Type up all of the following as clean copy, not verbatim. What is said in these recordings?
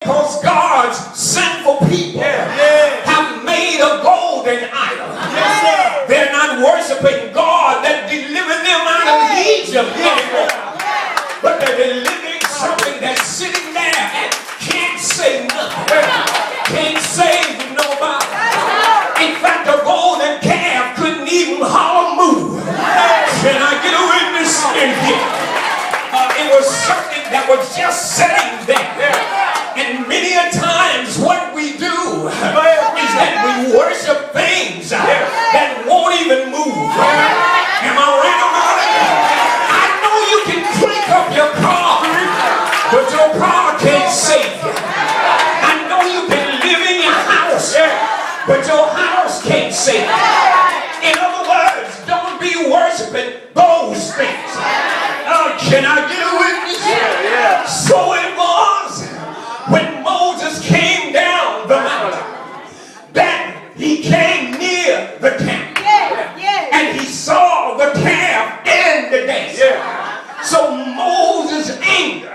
because God's sinful people have made a golden idol. They're not worshiping God that delivered them out of Egypt anymore, but they're delivering something that's sitting there and can't say nothing, can't save nobody. In fact, the golden calf couldn't even holler move. Can I get a witness in here? It was something that was just sitting there. And many a times what we do is that we worship things that won't even move. Am I right about it? I know you can crank up your car, but your car can't save you. I know you can live in your house, but your house can't save you. In other words, don't be worshiping those things. Can I get a witness? So it was when Moses came down the mountain that he came near the camp. And he saw the calf in the dance. So Moses' anger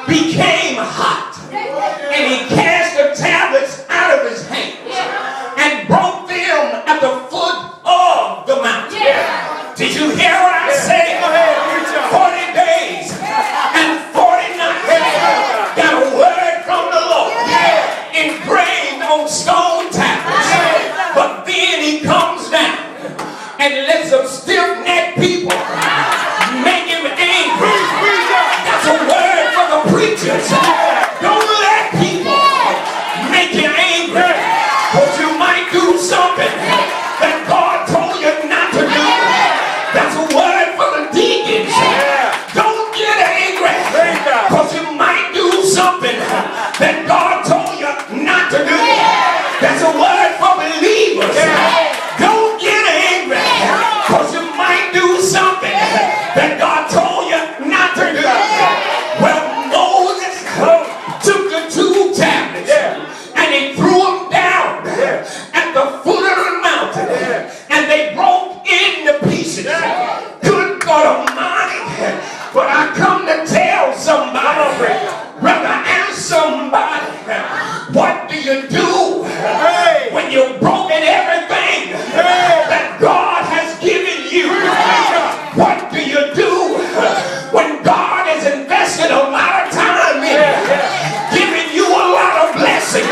became hot. And he cast the tablets out of his hands and broke them at the foot of the mountain. Did you hear what I said? 40 days and 40 nights. Got a word from the Lord engraved on stone tablets. But then he comes down and lets some stiff-necked people make him angry. That's a word for the preachers. Don't let people make you angry, because you might do something that God told you not to do. That's a word for the deacons. Don't get angry, because you might do something that God told you not to do. That's a word for believers. Don't get angry, because you might do something that God told you not to do. Well, Moses took the two tablets and he threw them down at the foot of the mountain, and they broke into pieces. Good God Almighty, but I come to tell somebody, brother, ask somebody, what do you do when you've broken everything that God has given you? What do you do when God has invested a lot of time in you, giving you a lot of blessings,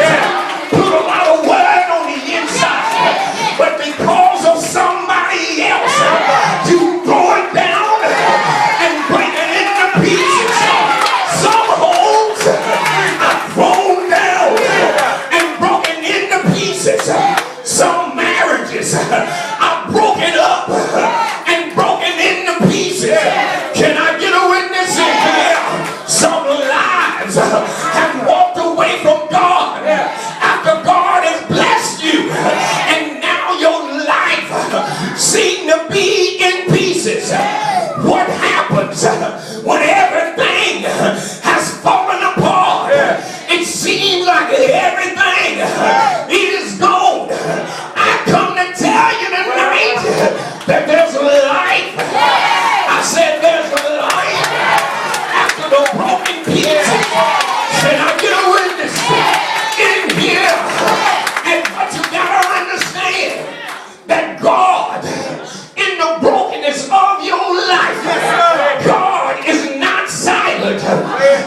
put a lot of word on the inside, but because of somebody else, you throw it down and break it into pieces? Some homes are thrown down and broken into pieces. Some marriages are broken up and broken into pieces. Can I get a witness in here? Some lives have walked away from God after God has blessed you, and now your life seems to be in pieces. What happens when everything has fallen apart? It seems like everything is gone. I come to tell you tonight that there's life. I said there's life after the broken pieces. Can I get a witness in here? And what you gotta understand, that God, in the brokenness of your life, God is not silent,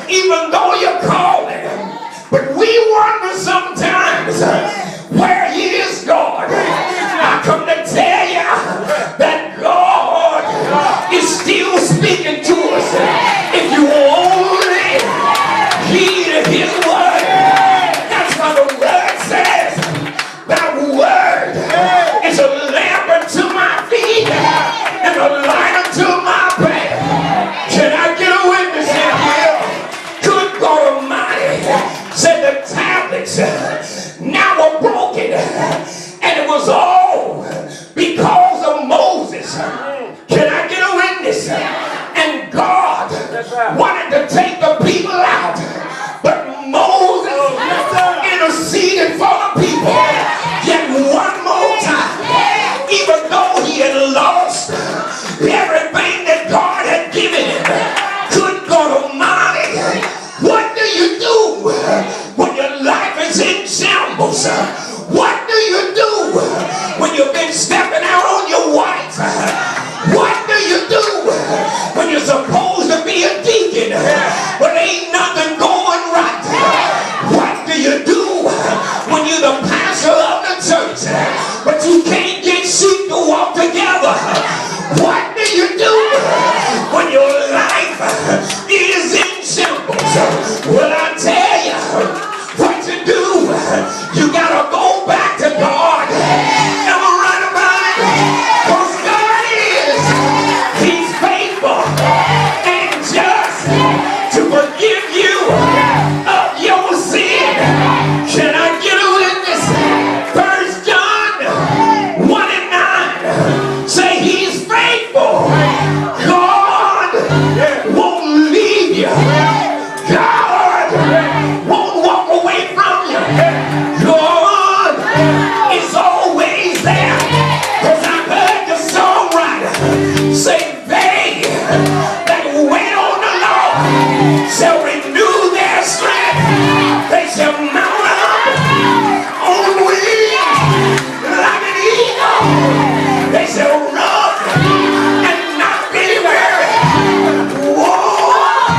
even though you're calling. But we wonder sometimes, where is God? I come to tell you that God is still speaking to us. If you only heed His word. That's what the word says. That word is a lamp unto my feet and a light unto my path. Can I get a witness in here? Good God Almighty, said the tablets now were broken, and it was all because of Moses. Can I get a witness? And God wanted to take the people out, but Moses interceded for the people yet one more time, even though he had lost everything that God had given him. Good God Almighty, what do you do shambles. What do you do when you've been stepping out on your wife? What do you do when you're supposed to be a deacon but ain't nothing going right? What do you do when you're the pastor of the church but you can't get sheep to walk together? What do you do when your life is in shambles? Well, I tell you what you do. You gotta go back to God. Never run about it. Because God is. He's faithful and just to forgive you of your sin. Can I get a witness? 1 John 1 and 9 say he's faithful. God won't leave you. God won't walk away from you. God is always there. Because I heard the songwriter say, they that wait on the Lord shall renew their strength. They shall mount up on wings like an eagle. They shall run and not be weary. Walk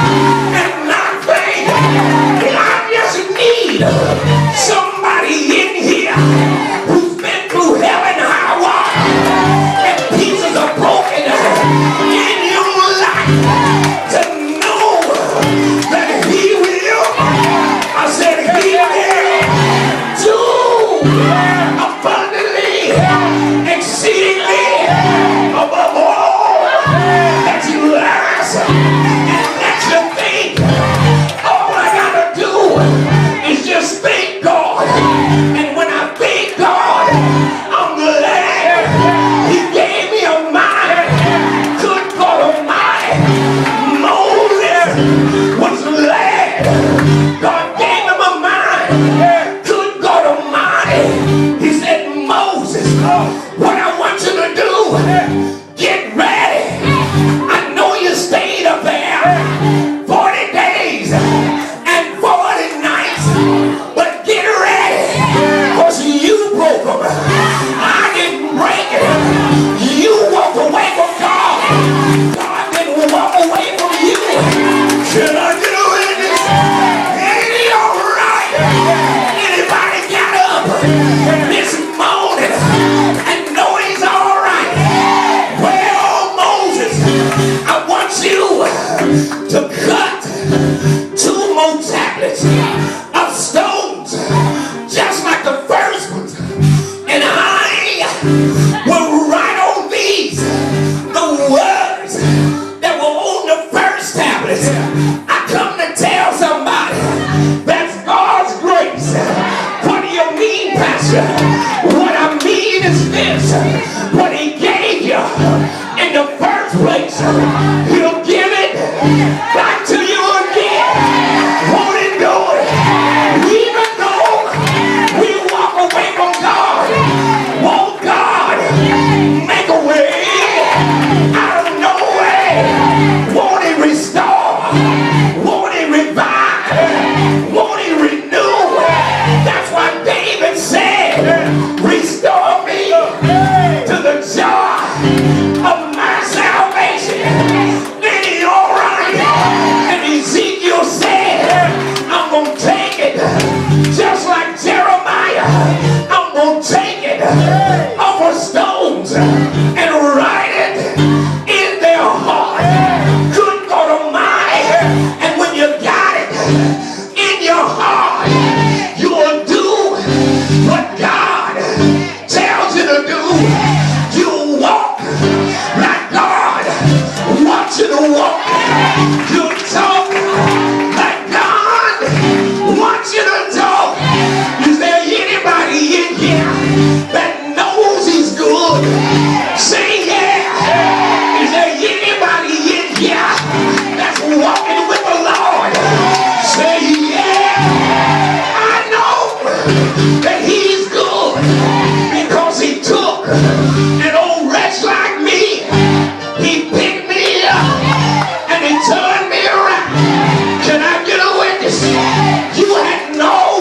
and not faint. And I just need somebody in here who's been through hell and high water and pieces are broken in your life to know that he will. I said he will do abundantly, exceedingly, above all that you ask and that you think. All I gotta do is just thank God. And when I thank God, I'm glad he gave me a mind. Good God Almighty. Moses was glad God gave him a mind.